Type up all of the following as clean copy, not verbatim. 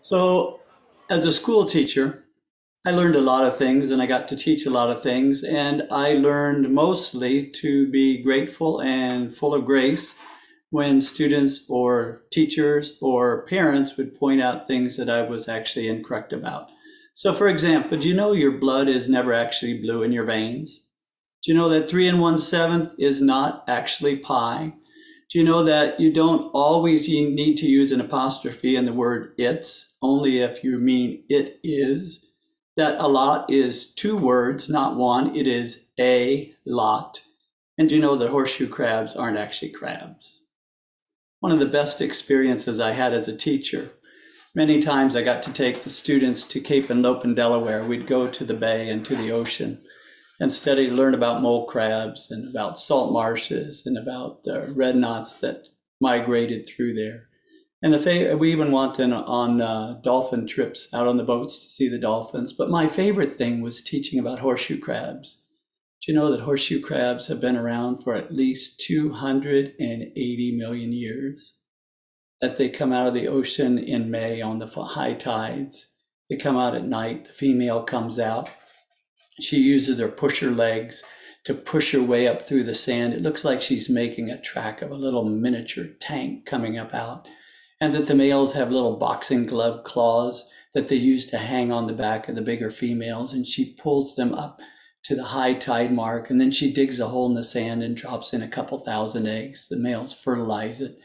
So, as a school teacher, I learned a lot of things and I got to teach a lot of things. And I learned mostly to be grateful and full of grace when students or teachers or parents would point out things that I was actually incorrect about. So, for example, do you know your blood is never actually blue in your veins? Do you know that 3 and 1/7 is not actually pi? Do you know that you don't always need to use an apostrophe in the word it's, only if you mean it is? That a lot is two words, not one. It is a lot. And do you know that horseshoe crabs aren't actually crabs? One of the best experiences I had as a teacher. Many times I got to take the students to Cape and Lopen, Delaware. We'd go to the bay and to the ocean and learn about mole crabs and about salt marshes and about the red knots that migrated through there. And we even went on dolphin trips out on the boats to see the dolphins. But my favorite thing was teaching about horseshoe crabs. Do you know that horseshoe crabs have been around for at least 280 million years? That they come out of the ocean in May on the high tides. They come out at night. The female comes out. She uses her pusher legs to push her way up through the sand. It looks like she's making a track of a little miniature tank coming up out. And that the males have little boxing glove claws that they use to hang on the back of the bigger females. And she pulls them up to the high tide mark. And then she digs a hole in the sand and drops in a couple thousand eggs. The males fertilize it.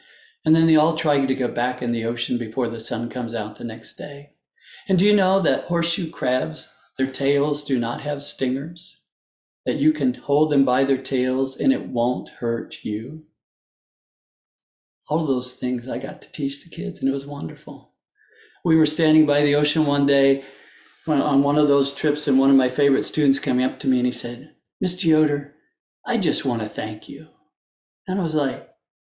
And then they all try to go back in the ocean before the sun comes out the next day. And do you know that horseshoe crabs, their tails do not have stingers? That you can hold them by their tails and it won't hurt you? All of those things I got to teach the kids, and it was wonderful. We were standing by the ocean one day on one of those trips, and one of my favorite students came up to me and he said, "Mr. Yoder, I just want to thank you." And I was like,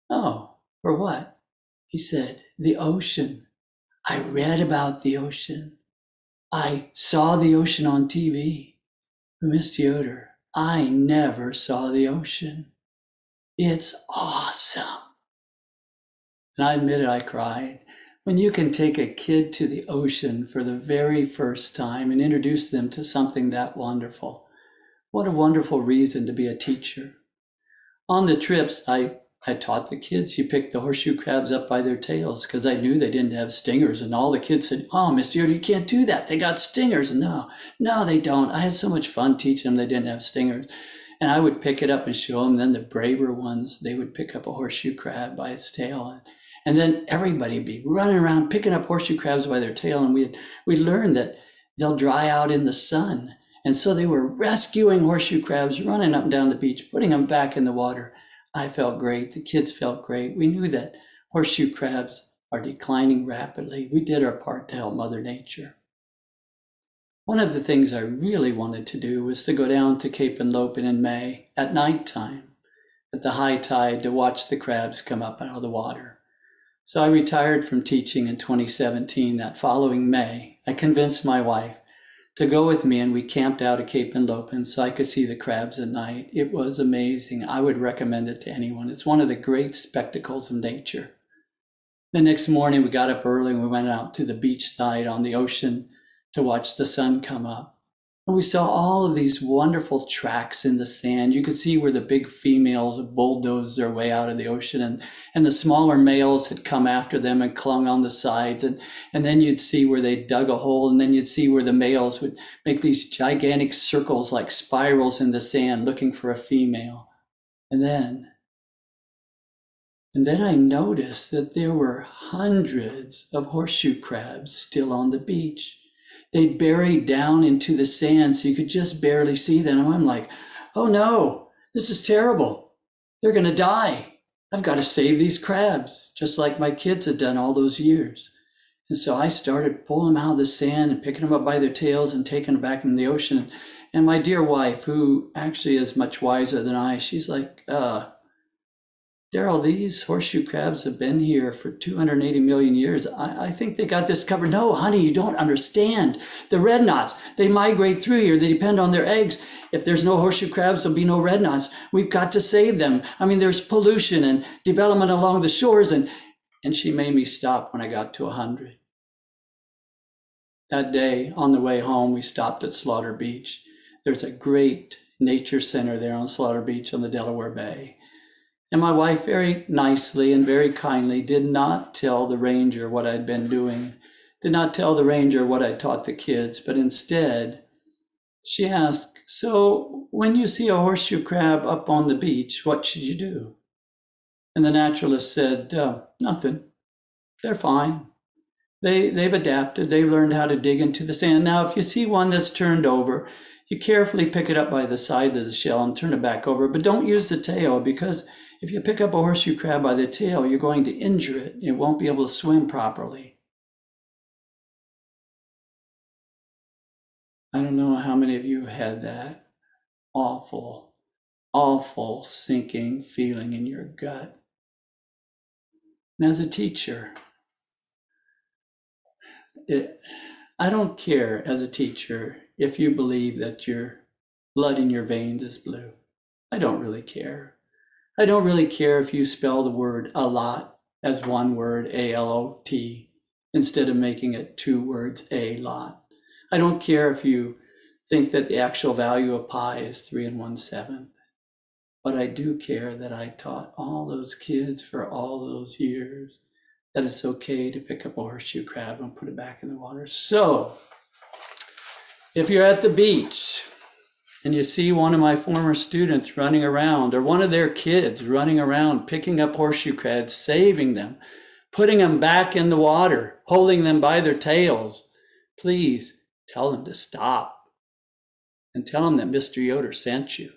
"Oh, for what?" He said, "The ocean. I read about the ocean. I saw the ocean on TV. But Mr. Yoder, I never saw the ocean. It's awesome." And I admitted I cried. When you can take a kid to the ocean for the very first time and introduce them to something that wonderful, what a wonderful reason to be a teacher. On the trips, I taught the kids, you pick the horseshoe crabs up by their tails because I knew they didn't have stingers. And all the kids said, "Oh, Mr. Yoder, you can't do that. They got stingers." No, they don't. I had so much fun teaching them they didn't have stingers. And I would pick it up and show them. Then the braver ones, they would pick up a horseshoe crab by its tail. And then everybody would be running around picking up horseshoe crabs by their tail. And we'd learn that they'll dry out in the sun. And so they were rescuing horseshoe crabs, running up and down the beach, putting them back in the water. I felt great. The kids felt great. We knew that horseshoe crabs are declining rapidly. We did our part to help Mother Nature. One of the things I really wanted to do was to go down to Cape and Lopen in May at nighttime at the high tide to watch the crabs come up out of the water. So I retired from teaching in 2017. That following May, I convinced my wife to go with me, and we camped out at Cape and Lopen so I could see the crabs at night. It was amazing. I would recommend it to anyone. It's one of the great spectacles of nature. The next morning, we got up early and we went out to the beach side on the ocean to watch the sun come up. And we saw all of these wonderful tracks in the sand. You could see where the big females bulldozed their way out of the ocean, and the smaller males had come after them and clung on the sides. And then you'd see where they dug a hole, and then you'd see where the males would make these gigantic circles like spirals in the sand looking for a female. And then I noticed that there were hundreds of horseshoe crabs still on the beach. They'd buried down into the sand so you could just barely see them. And I'm like, "Oh no, this is terrible. They're going to die. I've got to save these crabs," just like my kids had done all those years. And so I started pulling them out of the sand and picking them up by their tails and taking them back in the ocean. And my dear wife, who actually is much wiser than I, she's like, "Daryl, these horseshoe crabs have been here for 280 million years. I think they got this covered." "No, honey, you don't understand. The red knots, they migrate through here. They depend on their eggs. If there's no horseshoe crabs, there'll be no red knots. We've got to save them. I mean, there's pollution and development along the shores." And she made me stop when I got to 100. that day on the way home, we stopped at Slaughter Beach. There's a great nature center there on Slaughter Beach on the Delaware Bay. And my wife very nicely and very kindly did not tell the ranger what I'd been doing, did not tell the ranger what I taught the kids, but instead she asked, so when you see a horseshoe crab up on the beach, what should you do? And the naturalist said, nothing. They're fine. They've adapted. They've learned how to dig into the sand. Now, if you see one that's turned over, you carefully pick it up by the side of the shell and turn it back over, but don't use the tail, because if you pick up a horseshoe crab by the tail, you're going to injure it. It won't be able to swim properly. I don't know how many of you have had that awful, awful sinking feeling in your gut. And as a teacher, I don't care as a teacher if you believe that your blood in your veins is blue. I don't really care. I don't really care if you spell the word a lot as one word, A-L-O-T, instead of making it two words, a lot. I don't care if you think that the actual value of pi is 3 1/7. But I do care that I taught all those kids for all those years that it's okay to pick up a horseshoe crab and put it back in the water. So, if you're at the beach and you see one of my former students running around, or one of their kids running around picking up horseshoe crabs, saving them, putting them back in the water, holding them by their tails, please tell them to stop and tell them that Mr. Yoder sent you.